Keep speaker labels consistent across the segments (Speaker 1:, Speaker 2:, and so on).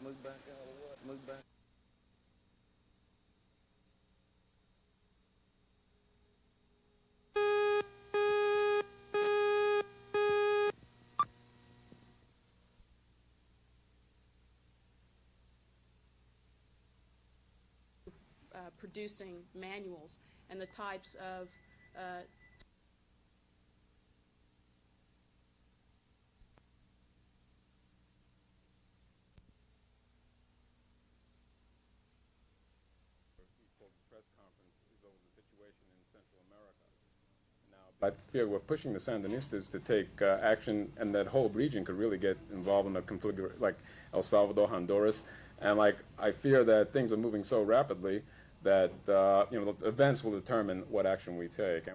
Speaker 1: Move back out of what? Move back.
Speaker 2: Producing manuals and the types of
Speaker 3: I fear we're pushing the Sandinistas to take action, and that whole region could really get involved in a conflict like El Salvador, Honduras, and like I fear that things are moving so rapidly that you know, the events will determine what action we take.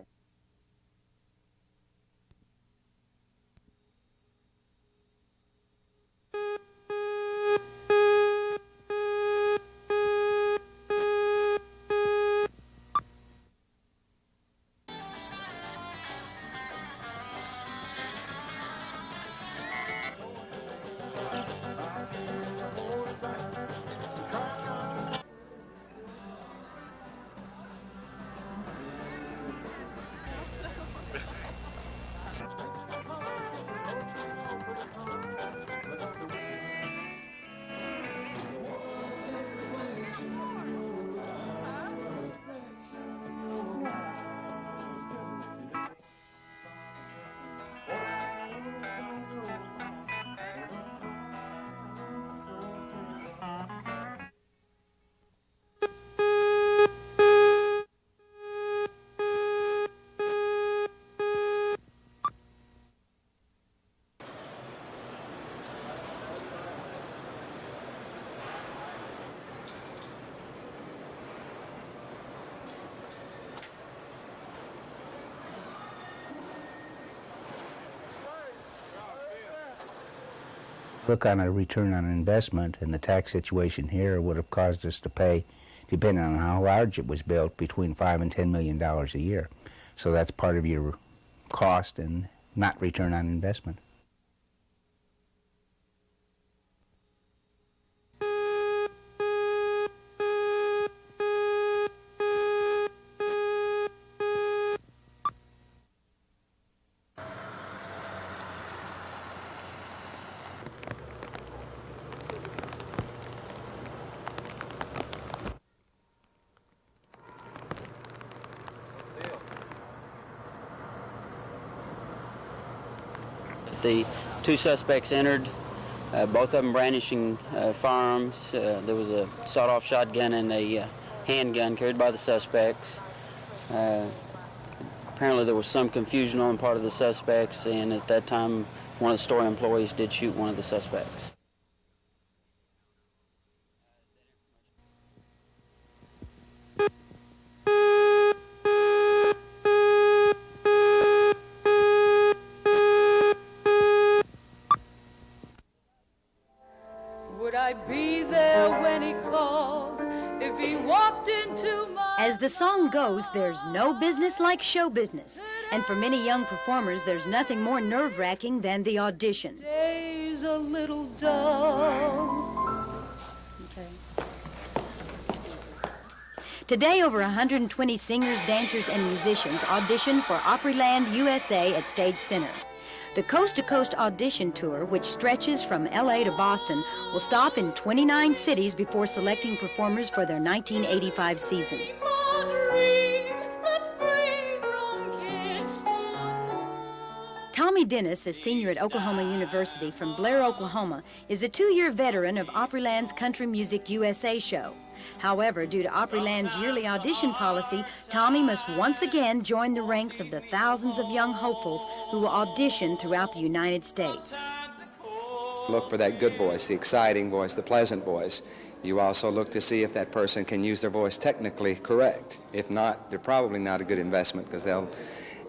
Speaker 4: Look on a return on investment, and the tax situation here would have caused us to pay, depending on how large it was built, between $5 and $10 million a year. So that's part of your cost and not return on investment.
Speaker 5: The two suspects entered, both of them brandishing firearms. There was a sawed-off shotgun and a handgun carried by the suspects. Apparently there was some confusion on the part of the suspects, and at that time one of the store employees did shoot one of the suspects.
Speaker 6: Be there when he called, if he walked into my...
Speaker 7: As the song goes, there's no business like show business. And for many young performers, there's nothing more nerve-wracking than the audition.
Speaker 6: Days a little dull.
Speaker 7: Okay. Today, over 120 singers, dancers, and musicians audition for Opryland, USA at Stage Center. The Coast to Coast audition tour, which stretches from LA to Boston, will stop in 29 cities before selecting performers for their 1985 season. Tommy Dennis, a senior at Oklahoma University from Blair, Oklahoma, is a 2-year veteran of Opryland's Country Music USA show. However, due to Opryland's yearly audition policy, Tommy must once again join the ranks of the thousands of young hopefuls who will audition throughout the United States.
Speaker 8: Look for that good voice, the exciting voice, the pleasant voice. You also look to see if that person can use their voice technically correct. If not, they're probably not a good investment because they'll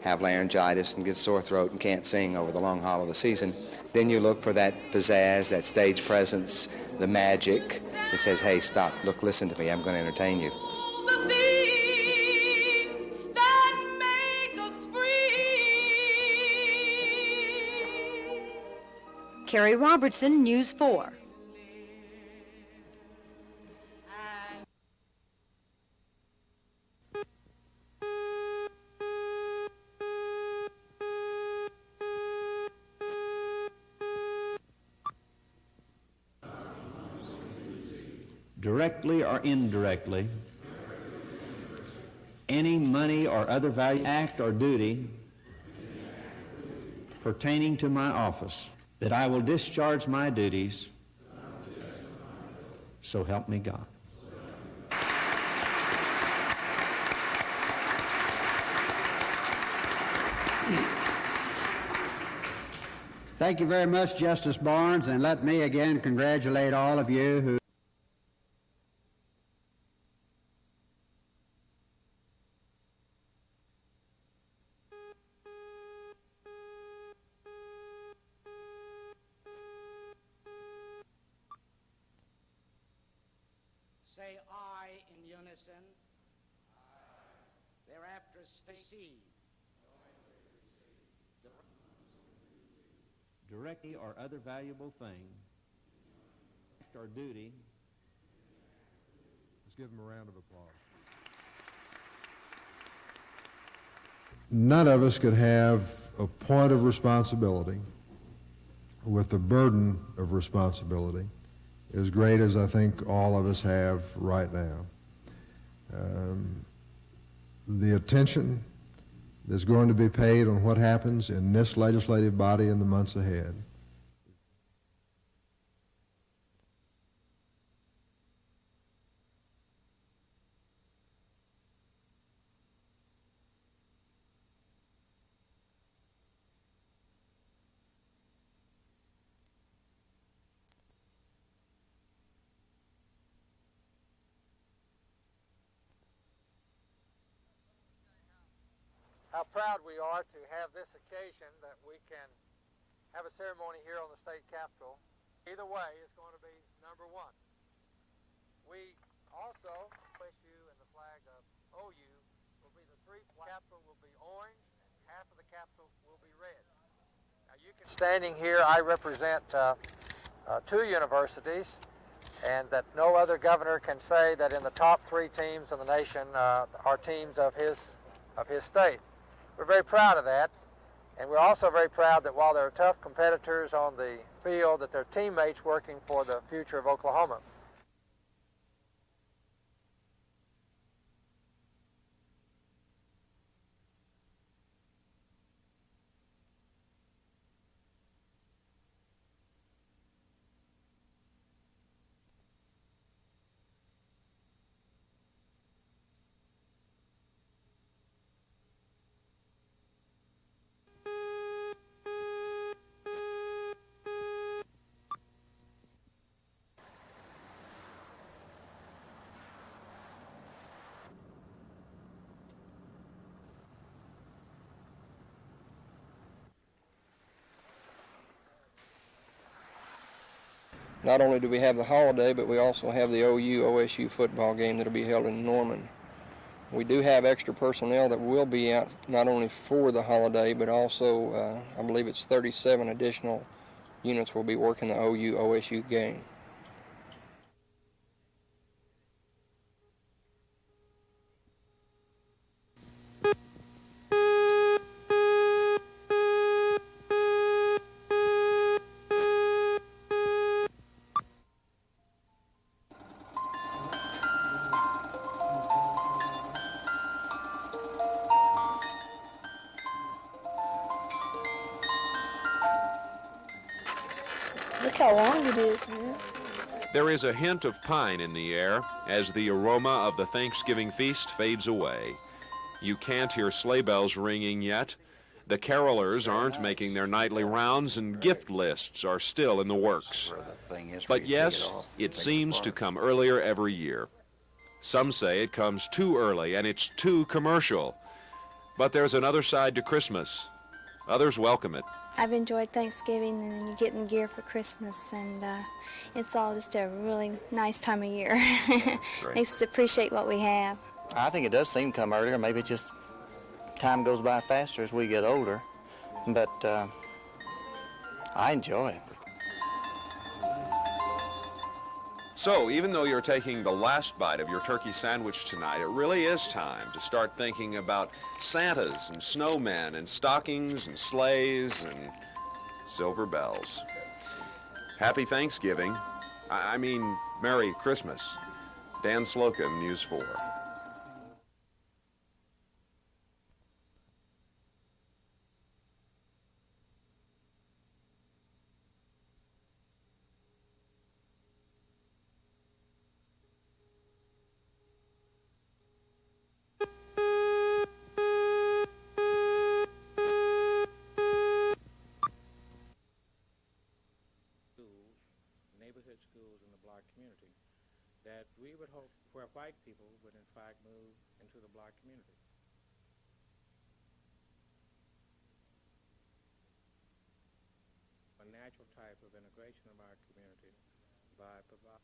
Speaker 8: have laryngitis and get sore throat and can't sing over the long haul of the season. Then you look for that pizzazz, that stage presence, the magic that says, hey, stop, look, listen to me, I'm going to entertain you.
Speaker 7: Carrie Robertson, News 4.
Speaker 9: directly or indirectly, any money or other value, act or duty pertaining to my office, that I will discharge my duties, so help me God.
Speaker 10: Thank you very much, Justice Barnes, and let me again congratulate all of you who
Speaker 11: say I in unison. Thereafter receive.
Speaker 9: Directly or other valuable thing, act or duty.
Speaker 12: Let's give them a round of applause. None of us could have a point of responsibility with the burden of responsibility as great as I think all of us have right now. The attention that's going to be paid on what happens in this legislative body in the months ahead.
Speaker 1: How proud we are to have this occasion that we can have a ceremony here on the state capitol. Either way, it's going to be number one. We also, OSU and the flag of OU will be the three. Capitol will be orange, and half of the capitol will be red. Now you can. Standing here, I represent two universities, and that no other governor can say that in the top three teams in the nation are teams of his state. We're very proud of that, and we're also very proud that while there are tough competitors on the field, that they're teammates working for the future of Oklahoma.
Speaker 13: Not only do we have the holiday, but we also have the OU OSU football game that will be held in Norman. We do have extra personnel that will be out not only for the holiday, but also I believe it's 37 additional units will be working the OU OSU game.
Speaker 14: Look how long it is, man.
Speaker 15: There is a hint of pine in the air as the aroma of the Thanksgiving feast fades away. You can't hear sleigh bells ringing yet. The carolers aren't making their nightly rounds, and gift lists are still in the works. But yes, it seems to come earlier every year. Some say it comes too early and it's too commercial. But there's another side to Christmas. Others welcome it.
Speaker 14: I've enjoyed Thanksgiving, and then you get in gear for Christmas, and it's all just a really nice time of year. Makes us appreciate what we have.
Speaker 16: I think it does seem to come earlier. Maybe it's just time goes by faster as we get older, but I enjoy it.
Speaker 15: So, even though you're taking the last bite of your turkey sandwich tonight, it really is time to start thinking about Santas and snowmen and stockings and sleighs and silver bells. Happy Thanksgiving. I mean, Merry Christmas. Dan Slocum, News 4.
Speaker 17: Neighborhood schools in the black community, that we would hope where white people would in fact move into the black community. A natural type of integration of our community by providing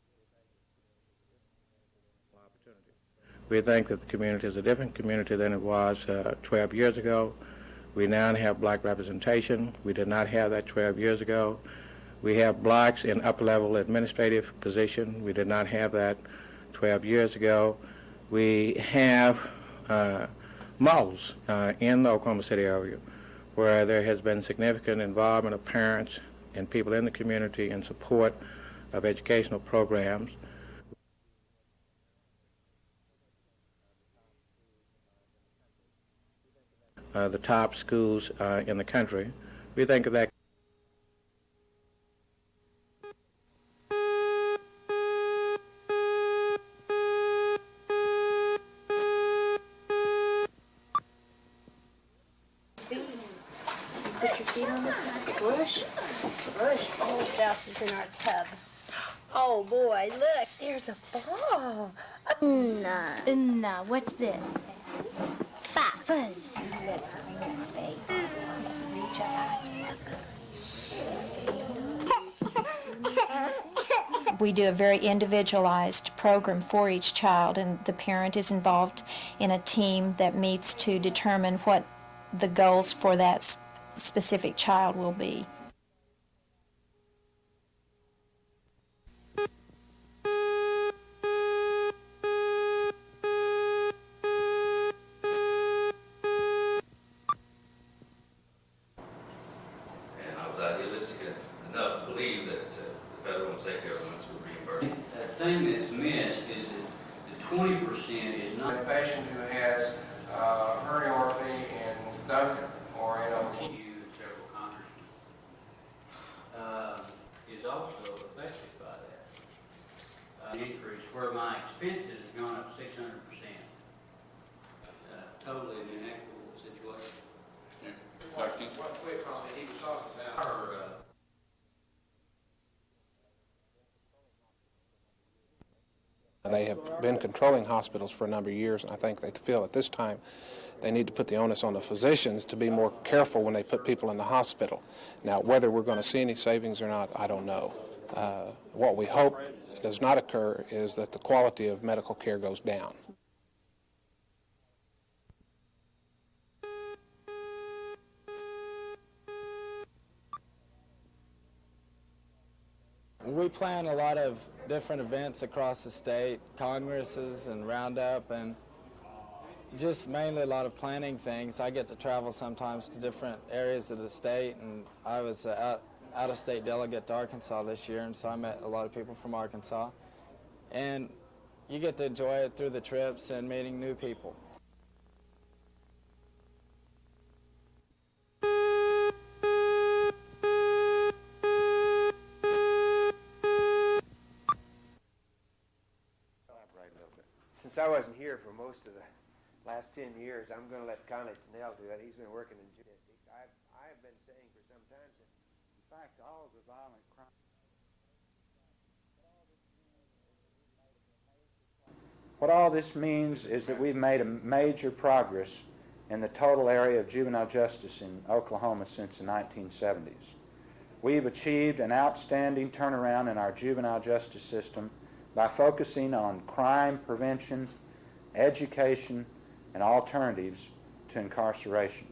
Speaker 17: opportunities. We think that the community is a different community than it was 12 years ago. We now have black representation. We did not have that 12 years ago. We have blacks in upper-level administrative position. We did not have that 12 years ago. We have malls in the Oklahoma City area where there has been significant involvement of parents and people in the community in support of educational programs. The top schools in the country. We think of that.
Speaker 18: Put your feet on the bush. Bush. Oh, what else is in our tub? Oh boy, look, there's a ball.
Speaker 19: No, what's this? Fuzz.
Speaker 18: Let's bring it, baby. Let's reach out.
Speaker 20: We do a very individualized program for each child, and the parent is involved in a team that meets to determine what the goals for that specific child will be.
Speaker 21: Thing that's missed is that the 20% is not.
Speaker 22: A patient who has hernia orphe in Duncan or in O'Keefe.
Speaker 21: Several congressmen is also affected by that. Increase where my expenses have gone up 600%. Totally an inequitable situation.
Speaker 22: What quick on the heat sauce is out?
Speaker 23: They have been controlling hospitals for a number of years, and I think they feel at this time they need to put the onus on the physicians to be more careful when they put people in the hospital. Now, whether we're going to see any savings or not, I don't know. What we hope does not occur is that the quality of medical care goes down.
Speaker 24: We plan a lot of different events across the state, congresses and roundup, and just mainly a lot of planning things. I get to travel sometimes to different areas of the state, and I was out-of-state delegate to Arkansas this year, and so I met a lot of people from Arkansas. And you get to enjoy it through the trips and meeting new people.
Speaker 25: Since I wasn't here for most of the last 10 years, I'm going to let Conley Tennell do that. He's been working in statistics. I've been saying for some time since, in fact, all the violent crime.
Speaker 26: What all this means is that we've made a major progress in the total area of juvenile justice in Oklahoma since the 1970s. We've achieved an outstanding turnaround in our juvenile justice system by focusing on crime prevention, education, and alternatives to incarceration.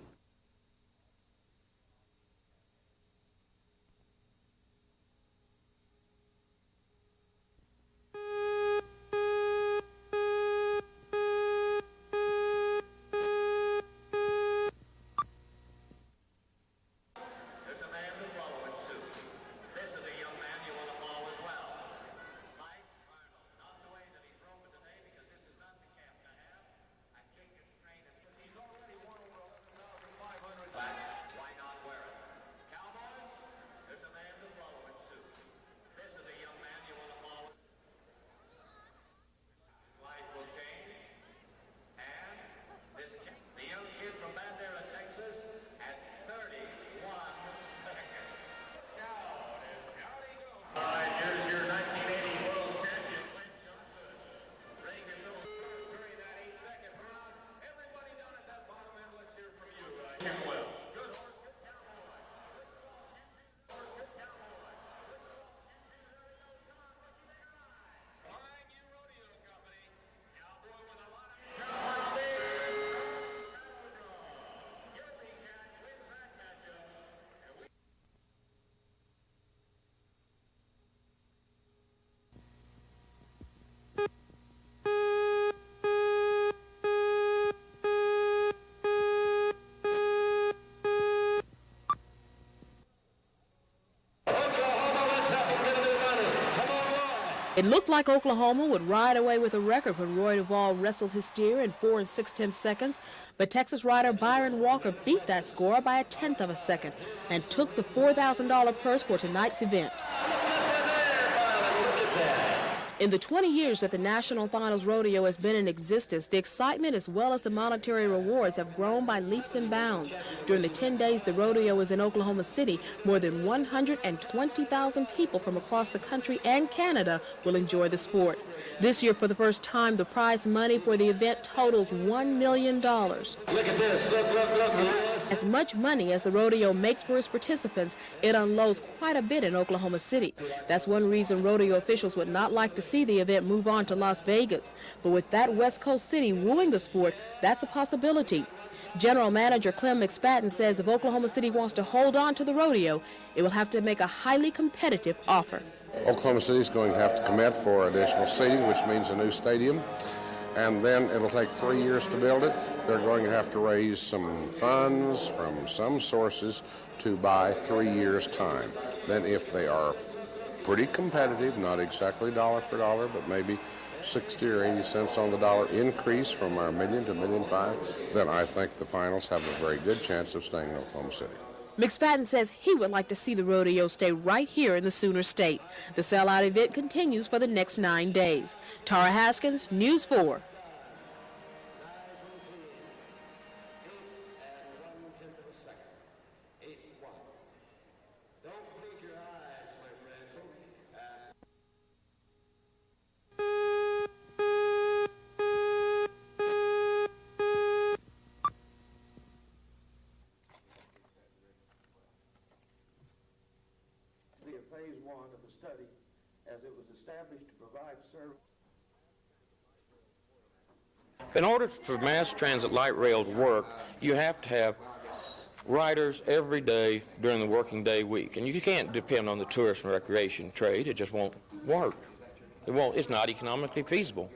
Speaker 2: It looked like Oklahoma would ride away with a record when Roy Duvall wrestled his steer in 4 6/10 seconds, but Texas rider Byron Walker beat that score by 1/10 of a second and took the $4,000 purse for tonight's event. In the 20 years that the National Finals Rodeo has been in existence, the excitement as well as the monetary rewards have grown by leaps and bounds. During the 10 days the rodeo is in Oklahoma City, more than 120,000 people from across the country and Canada will enjoy the sport. This year, for the first time, the prize money for the event totals $1 million.
Speaker 3: Look at this, look.
Speaker 2: As much money as the rodeo makes for its participants, it unloads quite a bit in Oklahoma City. That's one reason rodeo officials would not like to see the event move on to Las Vegas. But with that West Coast city wooing the sport, that's a possibility. General Manager Clem McSpadden says if Oklahoma City wants to hold on to the rodeo, it will have to make a highly competitive offer.
Speaker 4: Oklahoma City is going to have to commit for additional seating, which means a new stadium, and then it'll take 3 years to build it. They're going to have to raise some funds from some sources to buy 3 years' time. Then if they are pretty competitive, not exactly dollar for dollar, but maybe 60 or 80 cents on the dollar increase from our $1 million to $1.5 million, then I think the finals have a very good chance of staying in Oklahoma City.
Speaker 2: McSpadden says he would like to see the rodeo stay right here in the Sooner State. The sellout event continues for the next 9 days. Tara Haskins, News 4.
Speaker 5: Phase 1 of the study, as it was established to provide service.
Speaker 6: In order for mass transit light rail to work, you have to have riders every day during the working day week. And you can't depend on the tourist and recreation trade. It just won't work. It's not economically feasible.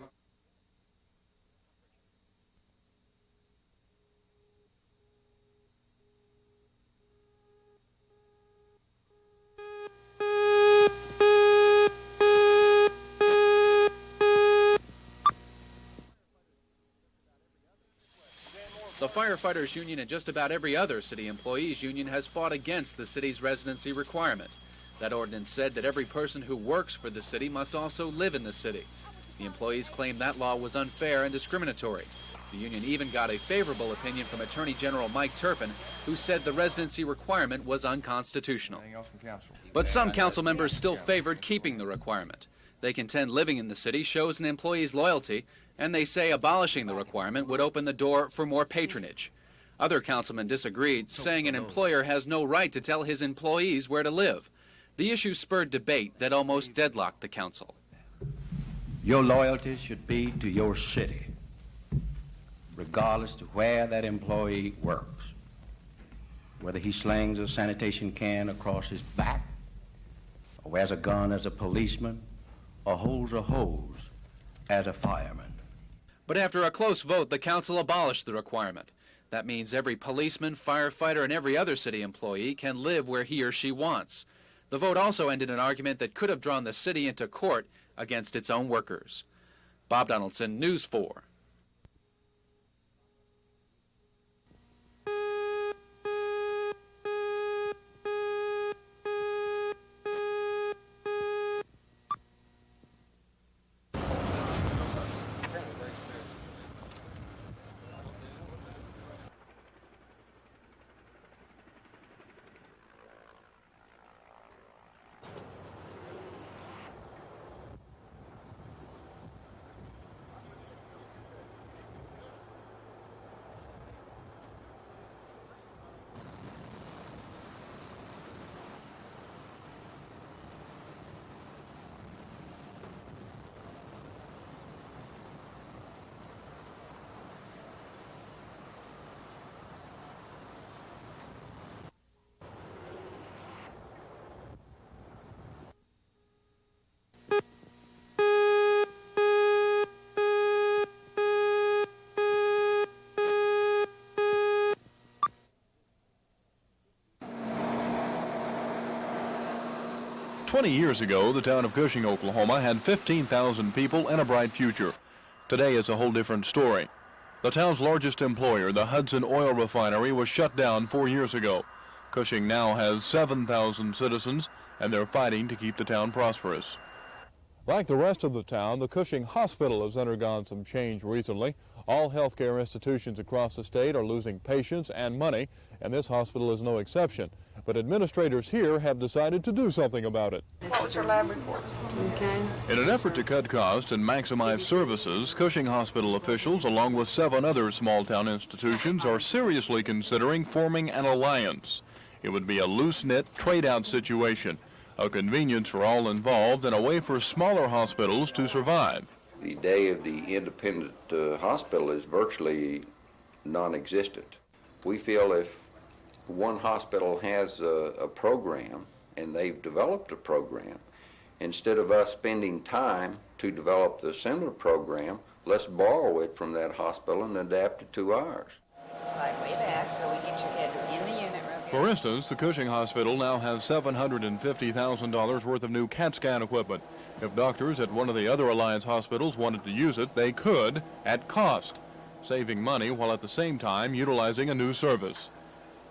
Speaker 8: The Firefighters Union and just about every other city employees union has fought against the city's residency requirement. That ordinance said that every person who works for the city must also live in the city. The employees claimed that law was unfair and discriminatory. The union even got a favorable opinion from Attorney General Mike Turpin, who said the residency requirement was unconstitutional. But some council members still favored keeping the requirement. They contend living in the city shows an employee's loyalty, and they say abolishing the requirement would open the door for more patronage. Other councilmen disagreed, saying an employer has no right to tell his employees where to live. The issue spurred debate that almost deadlocked the council.
Speaker 27: Your loyalty should be to your city, regardless to where that employee works, whether he slings a sanitation can across his back, or wears a gun as a policeman, or holds a hose as a fireman.
Speaker 8: But after a close vote, the council abolished the requirement. That means every policeman, firefighter, and every other city employee can live where he or she wants. The vote also ended an argument that could have drawn the city into court against its own workers. Bob Donaldson, News 4.
Speaker 1: 20 years ago, the town of Cushing, Oklahoma had 15,000 people and a bright future. Today it's a whole different story. The town's largest employer, the Hudson Oil Refinery, was shut down 4 years ago. Cushing now has 7,000 citizens, and they're fighting to keep the town prosperous.
Speaker 7: Like the rest of the town, the Cushing Hospital has undergone some change recently. All healthcare institutions across the state are losing patients and money, and this hospital is no exception. But administrators here have decided to do something about it.
Speaker 9: What's your lab reports? Okay.
Speaker 1: In an effort to cut costs and maximize services, Cushing Hospital officials, along with 7 other small-town institutions, are seriously considering forming an alliance. It would be a loose-knit, trade-out situation, a convenience for all involved and a way for smaller hospitals to survive.
Speaker 10: The day of the independent hospital is virtually non-existent. We feel if one hospital has a program and they've developed a program, instead of us spending time to develop the similar program, let's borrow it from that hospital and adapt it to ours.
Speaker 11: Slide way back so we get your head in the unit real good.
Speaker 1: For instance, the Cushing Hospital now has $750,000 worth of new CAT scan equipment. If doctors at one of the other Alliance hospitals wanted to use it, they could at cost, saving money while at the same time utilizing a new service.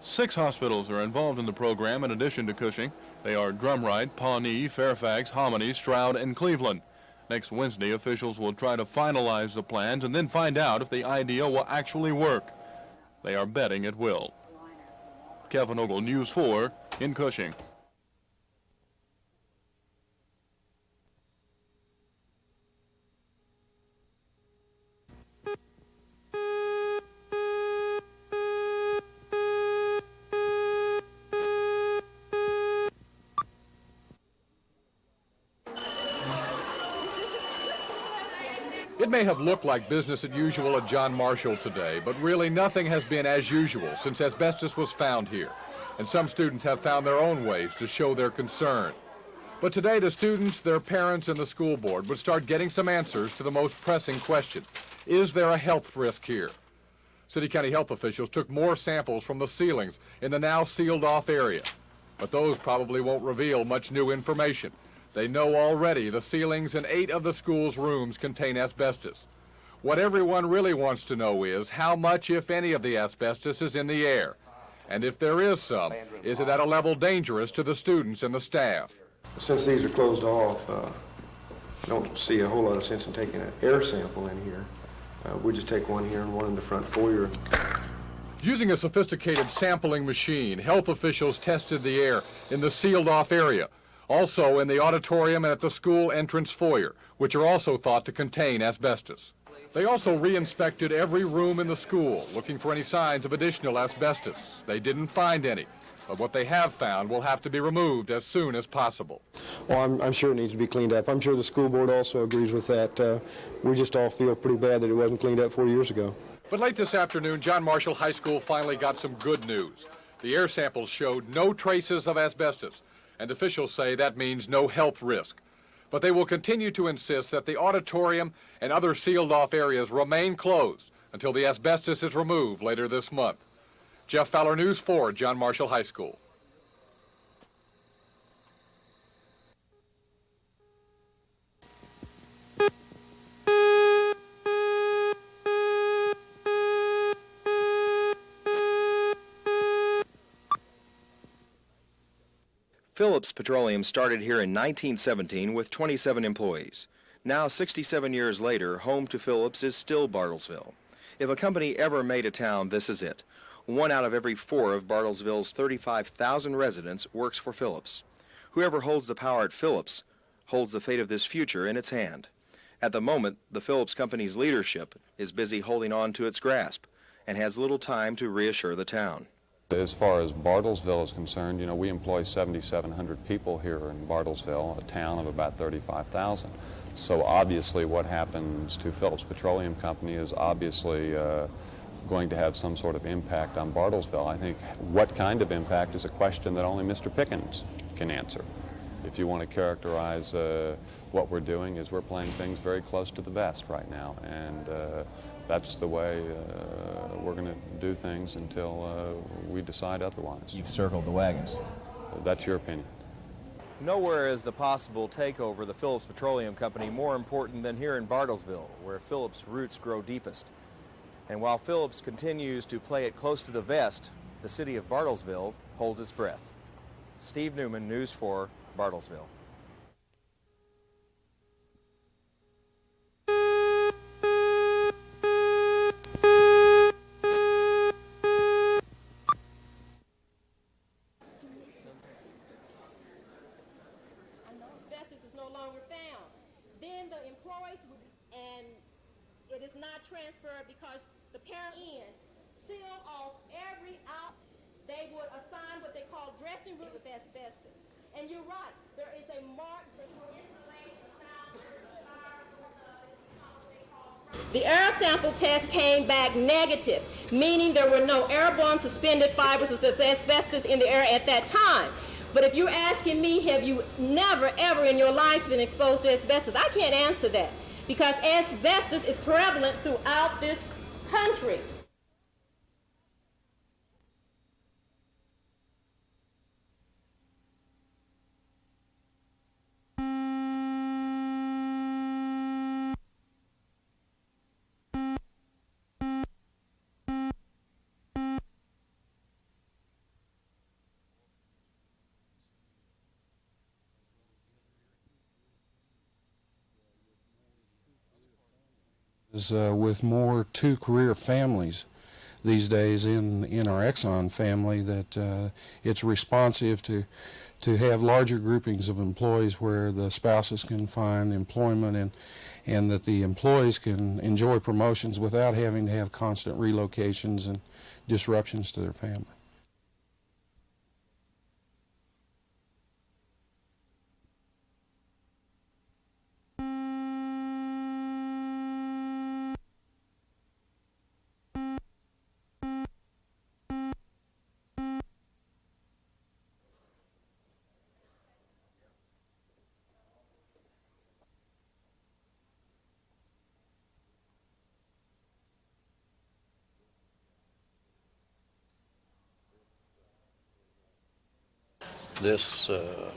Speaker 1: 6 hospitals are involved in the program in addition to Cushing. They are Drumright, Pawnee, Fairfax, Hominy, Stroud, and Cleveland. Next Wednesday, officials will try to finalize the plans and then find out if the idea will actually work. They are betting it will. Kevin Ogle, News 4 in Cushing.
Speaker 12: It may have looked like business as usual at John Marshall today, but really nothing has been as usual since asbestos was found here, and some students have found their own ways to show their concern. But today the students, their parents, and the school board would start getting some answers to the most pressing question. Is there a health risk here? City County health officials took more samples from the ceilings in the now sealed-off area, but those probably won't reveal much new information. They know already the ceilings in 8 of the school's rooms contain asbestos. What everyone really wants to know is how much, if any, of the asbestos is in the air. And if there is some, is it at a level dangerous to the students and the staff?
Speaker 13: Since these are closed off, I don't see a whole lot of sense in taking an air sample in here. We just take one here and one in the front foyer.
Speaker 12: Using a sophisticated sampling machine, health officials tested the air in the sealed-off area, also in the auditorium and at the school entrance foyer, which are also thought to contain asbestos. They also re-inspected every room in the school, looking for any signs of additional asbestos. They didn't find any, but what they have found will have to be removed as soon as possible.
Speaker 13: Well, I'm sure it needs to be cleaned up. I'm sure the school board also agrees with that. We just all feel pretty bad that it wasn't cleaned up 4 years ago.
Speaker 12: But late this afternoon, John Marshall High School finally got some good news. The air samples showed no traces of asbestos, and officials say that means no health risk. But they will continue to insist that the auditorium and other sealed-off areas remain closed until the asbestos is removed later this month. Jeff Fowler, News 4, John Marshall High School.
Speaker 28: Phillips Petroleum started here in 1917 with 27 employees. Now, 67 years later, home to Phillips is still Bartlesville. If a company ever made a town, this is it. 1 out of every 4 of Bartlesville's 35,000 residents works for Phillips. Whoever holds the power at Phillips holds the fate of this future in its hand. At the moment, the Phillips Company's leadership is busy holding on to its grasp and has little time to reassure the town.
Speaker 29: As far as Bartlesville is concerned, we employ 7,700 people here in Bartlesville, a town of about 35,000. So obviously what happens to Phillips Petroleum Company is obviously going to have some sort of impact on Bartlesville. I think what kind of impact is a question that only Mr. Pickens can answer. If you want to characterize what we're doing is we're playing things very close to the vest right now, and that's the way we're going to do things until we decide otherwise.
Speaker 30: You've circled the wagons.
Speaker 29: That's your opinion.
Speaker 28: Nowhere is the possible takeover of the Phillips Petroleum Company more important than here in Bartlesville, where Phillips' roots grow deepest. And while Phillips continues to play it close to the vest, the city of Bartlesville holds its breath. Steve Newman, News 4, Bartlesville.
Speaker 14: Asbestos is no longer found. Then the employees, and it is not transferred because the parent end seal off every out. They would assign what they call dressing room with asbestos. And you're right, there is a marked The air sample test came back negative, meaning there were no airborne suspended fibers of asbestos in the air at that time. But if you're asking me, have you never, ever in your lives been exposed to asbestos? I can't answer that because asbestos is prevalent throughout this country.
Speaker 15: With more two-career families these days in our Exxon family, that it's responsive to have larger groupings of employees where the spouses can find employment and that the employees can enjoy promotions without having to have constant relocations and disruptions to their family.
Speaker 16: This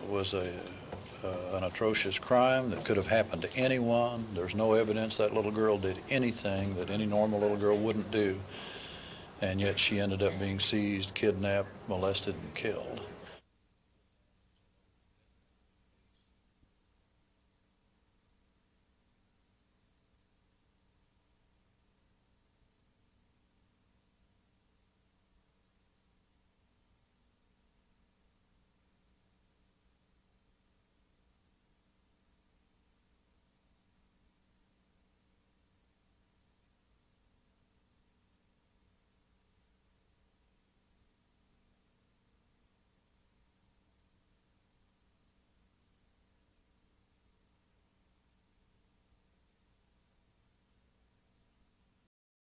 Speaker 16: was an atrocious crime that could have happened to anyone. There's no evidence that little girl did anything that any normal little girl wouldn't do, and yet she ended up being seized, kidnapped, molested, and killed.